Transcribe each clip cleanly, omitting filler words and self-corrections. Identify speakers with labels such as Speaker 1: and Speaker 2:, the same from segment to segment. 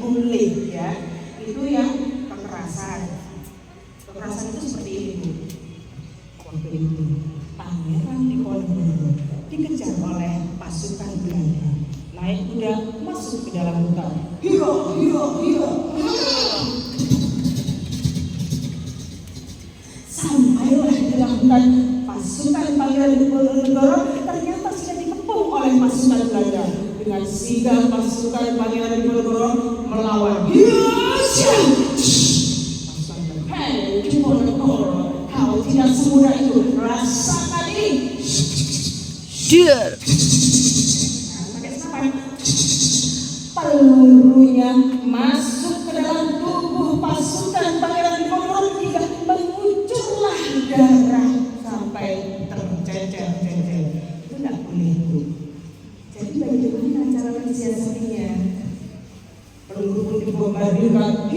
Speaker 1: bully ya, itu yang kekerasan. Kekerasan itu seperti ini. Waktu itu Pangeran Diponegoro dikejar oleh pasukan Belanda, naik kuda masuk ke dalam hutan. Hiro, hiro, hiro. Sampailah di dalam hutan, pasukan Pangeran Diponegoro ternyata sudah dikepung oleh pasukan Belanda. Dengan sigap pasukan Pangeran Diponegoro melawan. Hei Diponegoro, kau tidak semudah itu, rasakan ini. Pakai senapan. Pelurunya masuk ke dalam tubuh pasukan Pangeran Diponegoro hingga mengucurlah darah sampai tercecer-cecer. Itu tidak boleh itu. Jadi bagaimana cara mensiasatinya? Peluru pun dibombardirkan.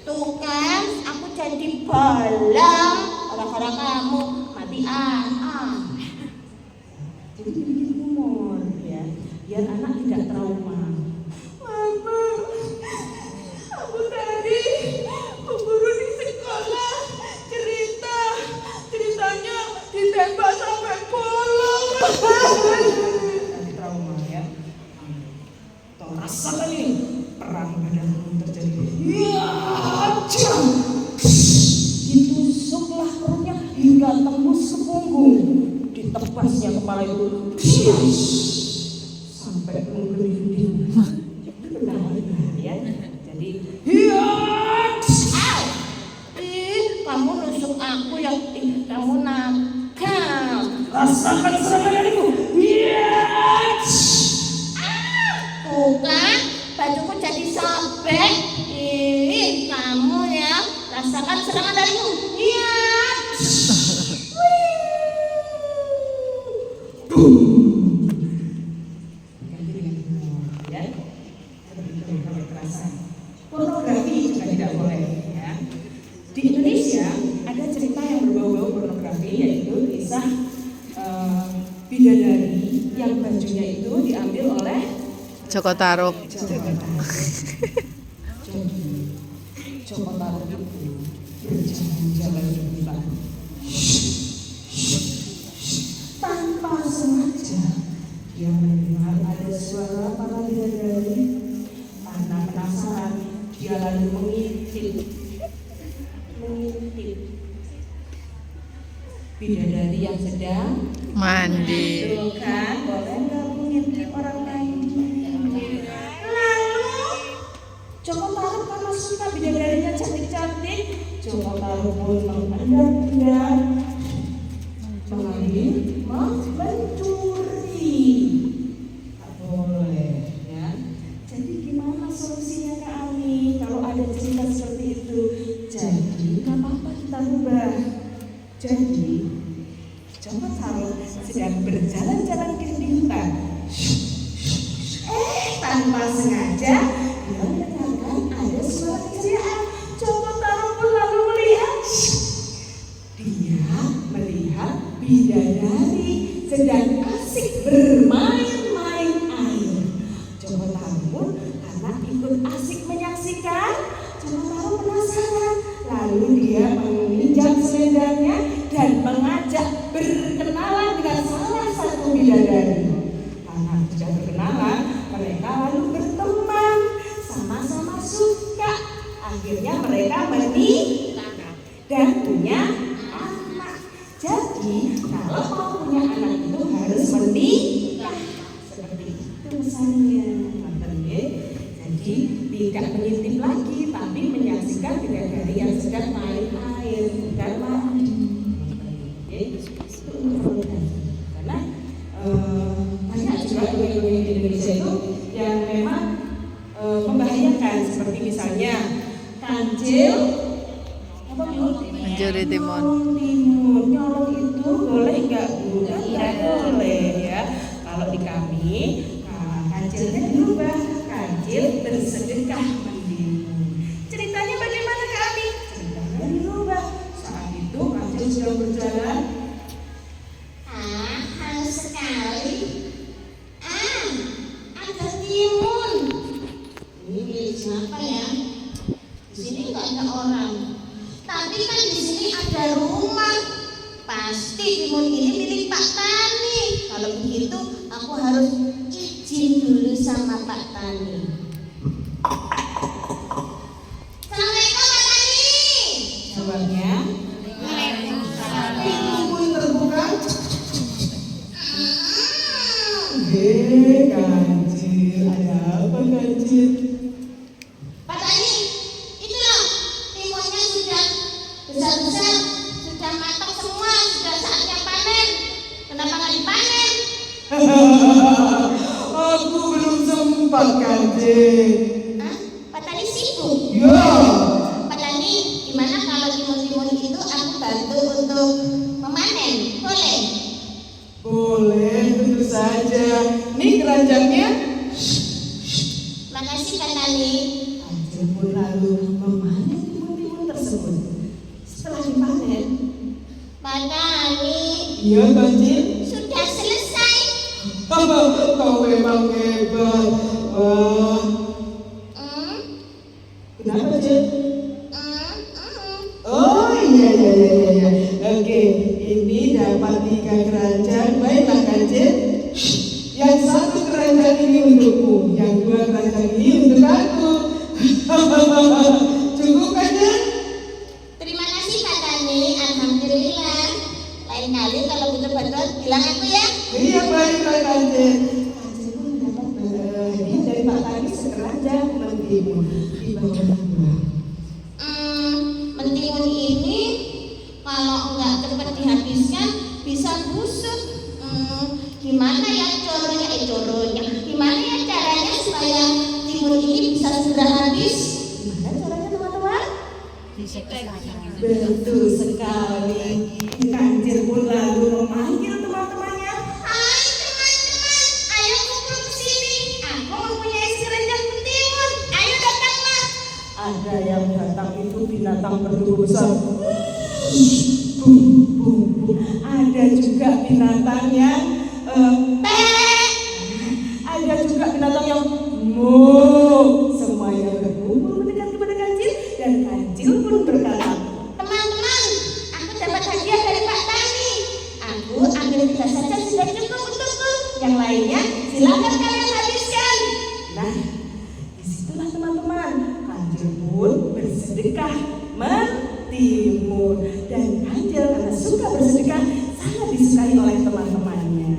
Speaker 2: Tuh kan, aku jadi bolang gara-gara kamu mati.
Speaker 1: Jadi bikin humor ya, biar anak tidak trauma.
Speaker 2: Mama, aku tadi guru di sekolah ceritanya ditembak sampai bolong.
Speaker 1: Nanti trauma ya. Tuh rasakan ini perang badan terjadi. Ditusuklah perutnya hingga tembus ke punggung. Ditebasnya kepala itu sampai menggelinding. Benar ya. Jadi
Speaker 2: Kamu nusuk aku ya, kamu nakal.
Speaker 1: rasakan serangan dariku.
Speaker 2: Tuh kan, bajuku jadi sobek. Kamu ya, rasakan serangan dariku.
Speaker 1: Pornografi juga tidak boleh ya. Di Indonesia ada cerita yang berbau-bau pornografi, yaitu kisah bidadari yang bajunya itu diambil oleh
Speaker 3: Joko Tarub.
Speaker 1: Joko Tarub itu berjalan-jalan di hutan. Tanpa sengaja dia mendengar ada suara para bidadari. Karena penasaran, dia lalu mengintip bidadari yang sedang
Speaker 3: Mandi.
Speaker 1: Tuh kan, boleh nggak mengintip orang lain? Lalu Joko Tarub karena suka bidadarinya cantik-cantik, Joko Tarub pun mengendap-endap mencuri. Tak boleh ya. Jadi gimana solusinya Kak Ami kalau ada cerita seperti itu? Jadi nggak apa-apa kita rubah. Jadi Joko Tarub sedang berjalan-jalan di hutan. Tanpa sengaja dia mendengarkan ada suara keceriaan. Joko Tarub pun lalu melihat. Dia melihat bidadari sedang asik bermain-main air. Joko Tarub pun karena ikut asik menyaksikan, Joko Tarub penasaran. Lalu dia menginjak selendangnya dan mengajak berkenalan dengan salah satu bidadari. Karena sudah berkenalan, mereka lalu berteman, sama-sama suka. Akhirnya mereka menikah dan punya anak. Jadi kalau mau punya anak itu harus menikah. Seperti itu misalnya. Jadi tidak mengintip lagi, tapi menyaksikan bidadari yang sedang main air, bukan mandi. Karena banyak juga dongeng-dongeng di Indonesia itu yang memang membahayakan, seperti misalnya kancil apa
Speaker 3: Mencuri timun.
Speaker 1: Nyolong itu boleh nggak Bu? Tidak boleh ya. Kalau di kami kancilnya dirubah, kancil bersedekah mendimun. Ceritanya bagaimana Kak Ami? Ceritanya dirubah. Saat itu kancil sedang berjalan.
Speaker 2: Halus sekali. timun ini milik Pak Tani. Kalau begitu aku harus izin dulu sama Pak Tani. Assalamualaikum Pak Tani.
Speaker 1: Jawabnya, pintu pun terbuka. Kancil, ada apa Kancil?
Speaker 2: Pak Tani, itu loh timunnya sudah besar-besar, sudah matang semua, sudah saatnya panen. Kenapa nggak dipanen?
Speaker 1: Aku belum sempat Kancil.
Speaker 2: Hah? Pak Tani sibuk?
Speaker 1: Ya,
Speaker 2: Pak Tani, gimana kalau timun-timun itu aku bantu untuk memanen? Boleh?
Speaker 1: boleh, tentu saja. Nih keranjangnya.
Speaker 2: Makasih Pak Tani.
Speaker 1: Kancil pun lalu memanen timun-timun tersebut. Setelah dipanen,
Speaker 2: Pak Tani,
Speaker 1: iya Kancil.
Speaker 2: sudah selesai.
Speaker 1: Kau memang hebat. Wah,
Speaker 2: Hmm?
Speaker 1: kenapa Cil?
Speaker 2: Hmm? Hmm.
Speaker 1: Oh iya. Oke, ini dapat 3 keranjang. Baiklah Kancil. Yang 1 keranjang ini untukmu, yang 2 keranjang ini untuk aku. Cukup Kancil?
Speaker 2: Terima kasih Pak Tani. Alhamdulillah. Lain kali kalau butuh bantuan bilang aku ya.
Speaker 1: Iya baiklah Kancil. Kancil pun mendapat hadiah dari Pak Tani sekeranjang mentimun di bawah dua.
Speaker 2: Mentimun ini kalau nggak cepat dihabiskan bisa busuk. Gimana ya Gimana ya caranya supaya timun ini bisa segera habis?
Speaker 1: Gimana caranya teman-teman?
Speaker 3: Betul.
Speaker 1: Betul sekali. Kancil pun lalu memanggil teman-temannya.
Speaker 2: Hai teman-teman, ayo kumpul ke sini. Aku mempunyai sekeranjang mentimun. Ayo datanglah.
Speaker 1: Ada yang datang itu binatang bertubuh besar. Ada juga binatang yang ada juga binatang yang semuanya berkumpul mendekat kepada Kancil dan Kancil pun berkata,
Speaker 2: Teman-teman, aku dapat hadiah dari Pak Tani. Aku ambil 3 saja sudah cukup untukku. Yang lainnya silakan kalian habiskan.
Speaker 1: nah disitulah teman-teman Kancil pun bersedekah mentimun dan Kancil karena suka bersedekah sangat disukai oleh teman-temannya.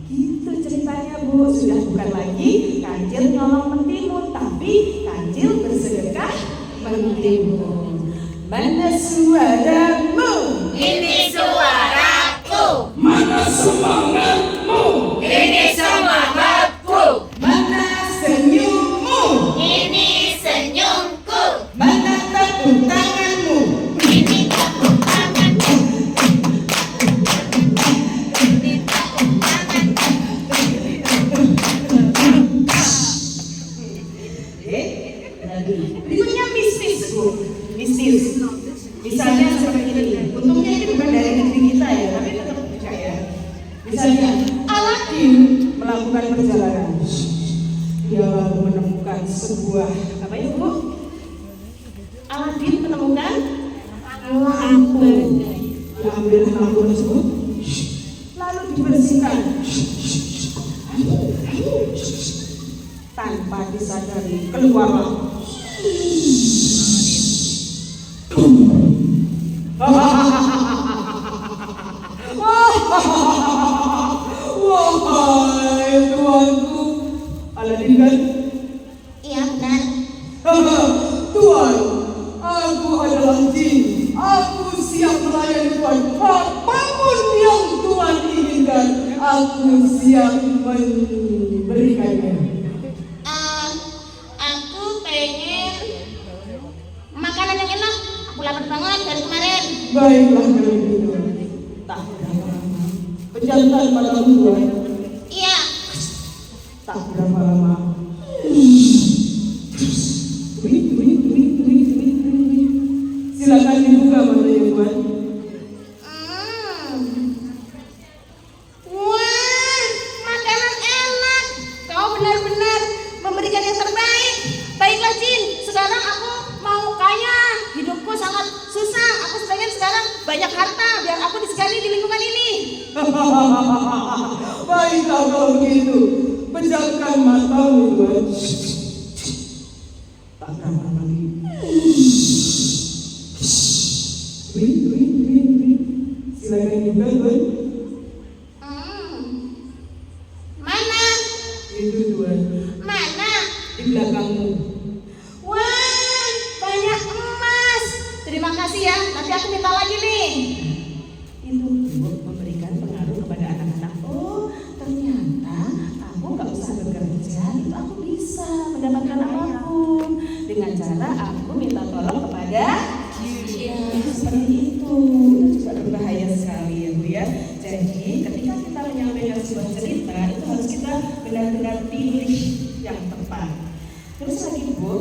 Speaker 1: Gitu ceritanya Bu, sudah bukan lagi Kancil nyolong mentimun, tapi Kancil bersedekah mentimun. Mana suaramu?
Speaker 2: Ini suaraku.
Speaker 1: Mana semangatmu?
Speaker 2: Ini semangatku.
Speaker 1: Mana senyummu?
Speaker 2: Ini senyumku.
Speaker 1: Mana tepuk tanganmu?
Speaker 2: Ini tepuk tanganku. Ini tepuk tanganku.
Speaker 1: Berikutnya mistis Bu, mistis. Misalnya seperti ini. Untungnya ini bukan dari negeri kita ya, tapi tetap percaya. Misalnya Aladin melakukan perjalanan. Dia lalu menemukan sebuah apa itu Bu? Aladin menemukan lampu. Diambil lampu tersebut, lalu dibersihkan. Tanpa disadari keluarlah. Wahai tuanku, Aladin kan?
Speaker 2: Iya benar.
Speaker 1: Tuan, aku adalah jin. Aku siap melayani Tuan. Apapun yang Tuan inginkan, aku siap memberikannya.
Speaker 2: Aku pengen makanan yang enak. Aku lapar banget dari kemarin.
Speaker 1: Baiklah kalau begitu. Tak berapa lama. Pejantan malam Tuan.
Speaker 2: Iya.
Speaker 1: Tak berapa lama. Silakan dibuka matanya Tuan.
Speaker 2: Wah, makanan enak. Kau benar-benar memberikan yang terbaik. Baiklah Jin, sekarang aku mau kaya. Hidupku sangat susah. Aku pengen sekarang banyak harta biar aku disegani di lingkungan ini.
Speaker 1: Baiklah kalau begitu, pejamkan matamu, Tuan. Tak ramah lagi. Win. Silakan buka, Tuan.
Speaker 2: Mana?
Speaker 1: Itu, Tuan.
Speaker 2: Mana?
Speaker 1: Di belakangmu.
Speaker 2: Wah, banyak emas. Terima kasih ya. Nanti aku minta lagi nih.
Speaker 1: Itu memberikan pengaruh kepada anak-anak. Oh, ternyata aku nggak usah bekerja, itu aku bisa mendapatkan apapun dengan cara aku minta tolong kepada ya, seperti itu. Itu juga berbahaya sekali ya Bu ya. Jadi ketika kita menyampaikan sebuah cerita itu harus kita benar-benar pilih yang tepat. Terus lagi Bu,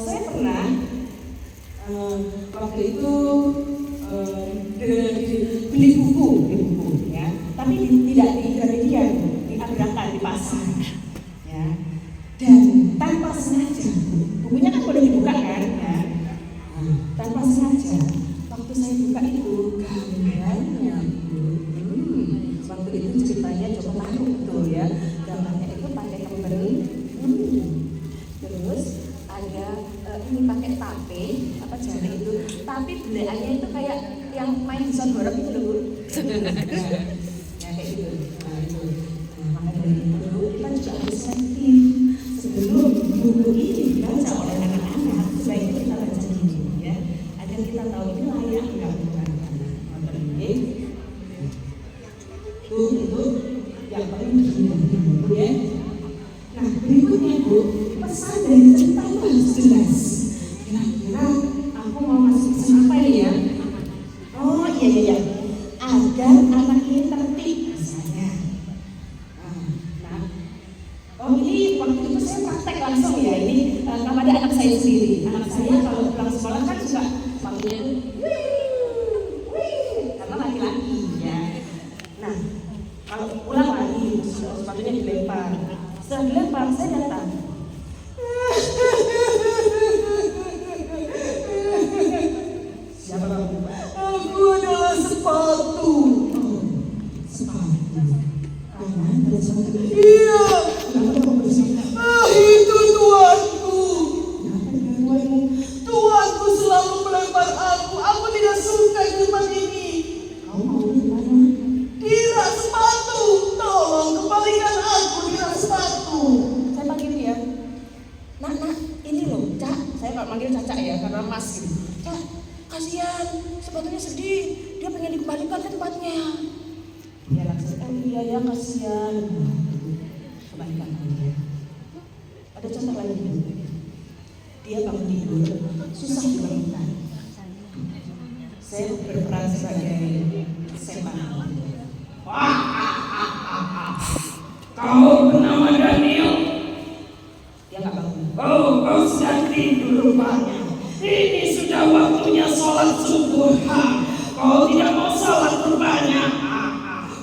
Speaker 1: saya pernah waktu itu beli buku ya, tapi tidak di Gramedia, di Abrakan, di pasar ya. Dan tanpa sengaja, bukunya kan boleh dibuka kan ya. Tanpa sengaja waktu saya buka itu gambarnya waktu itu ceritanya Joko Tarub betul ya. Gambarnya itu pakai kembali, terus ada ini pakai tape apa jari itu, tapi belaannya itu kayak yang main di Sonborok itu loh. Ya kayak gitu. Nah itu. Makanya dari itu kita juga harus selektif sebelum buku ini dibaca oleh anak-anak. Sebaiknya kita baca dulu ya, agar kita tahu ini layak nggak bukan anak. Ini itu yang paling penting ya. Nah berikutnya Bu, pesan dari cerita itu harus jelas. Kira-kira aku mau masuk pesan apa ini ya? Oh iya, agar anak ini tertib misalnya. Nah, oh ini waktu itu saya praktek langsung ya ini kepada anak saya sendiri. Anak saya kalau pulang sekolah kan juga panggilnya karena laki-laki ya. Nah, kalau pulang lagi sepatunya dilempar. Setelah dilempar saya datang. Siapa kamu? Aku adalah sepatu. Sepatu. Kanan dan sepatu. Iya. Kenapa kamu bersama? Itu tuanku. Kenapa dengan tuanmu? Tuanku selalu melempar aku. Aku tidak suka di tempat ini. Kamu mau di mana? Di rak sepatu. Tolong kembalikan aku di rak sepatu. Saya panggil dia. Nak, ini loh, Cak. Saya nggak manggil Caca ya, karena Mas gitu. Cak, kasihan, sepatunya sedih. Dia pengen dikembalikan ke tempatnya. Dia langsung, oh iya ya, kasihan. Kembalikan dia. Ada contoh lagi. Dia bangun tidur, susah dibangunkan. Saya berperan sebagai setan. Kau bernama Daniel. Dia nggak bangun. Oh, kau sedang tidur rupanya. Ini sudah waktunya sholat subuh. Kau tidak mau sholat rupanya.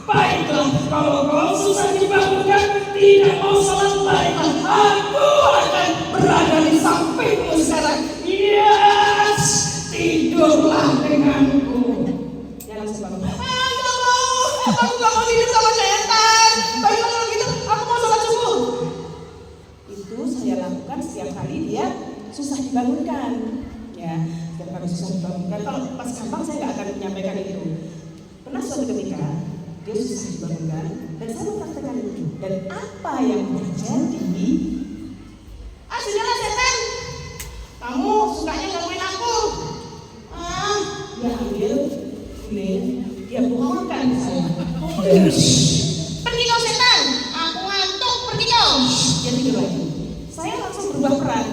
Speaker 1: Baiklah, kalau kau susah dibangunkan, tidak mau sholat, baiklah, aku akan berada di sampingmu sekarang. Yes, tidurlah denganku. Dia langsung bangun. Nggak mau, aku nggak mau tidur sama setan. Baiklah kalau gitu, aku mau sholat subuh. Itu saya lakukan setiap kali dia susah dibangunkan. Ya, setiap kali susah dibangunkan. Kalau pas gampang saya nggak akan menyampaikan itu. Pernah suatu ketika dia susah dibangunkan dan saya mempraktekkan itu. Dan apa yang terjadi? Sudahlah setan, kamu sukanya gangguin aku. Dia ambil guling, dia pukulkan saya. Pergi kau setan, aku ngantuk, pergi kau. Dia tidur lagi. Saya langsung berubah peran.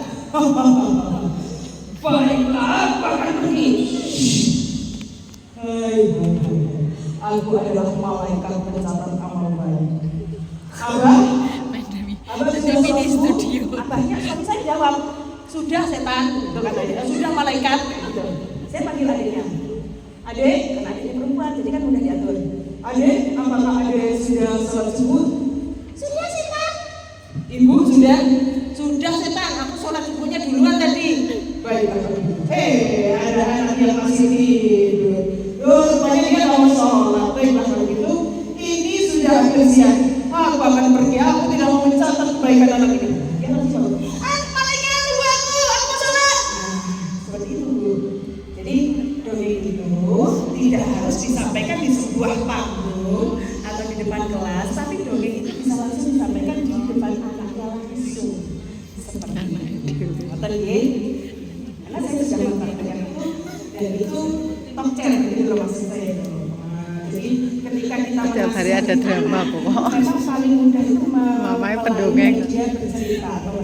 Speaker 1: Baiklah, aku akan pergi. Hai, aku adalah malaikat pencatat amal baik. Abah di studio. Abahnya suami saya jawab, sudah setan, itu katanya. Sudah malaikat. Gitu. Saya panggil adiknya. Adik, karena adiknya perempuan, jadi kan mudah diatur. Adik, apakah adik sudah sholat subuh? Sudah setan. Ibu sudah? Sudah setan. Aku sholat subuhnya duluan tadi. Baiklah. Ada anak yang masih tidur. Rupanya dia mau sholat. Baiklah kalau gitu. ujian, aku akan pergi, aku tidak mau mencatat kebaikan anak ini. Dia langsung jawab, malaikat tunggu aku mau sholat. Nah, seperti itu Bu. Jadi dongeng itu tidak harus disampaikan di sebuah panggung atau di depan kelas, tapi dongeng itu bisa langsung disampaikan di depan anaknya langsung. Seperti itu. Ngerti nggih? Karena saya sudah melakukan itu dan itu top chair gitu loh maksud saya. Jadi ketika kita
Speaker 3: Setiap hari ada drama pokok.
Speaker 1: memang paling mudah itu
Speaker 3: Mamanya pendongeng.
Speaker 1: dia bercerita atau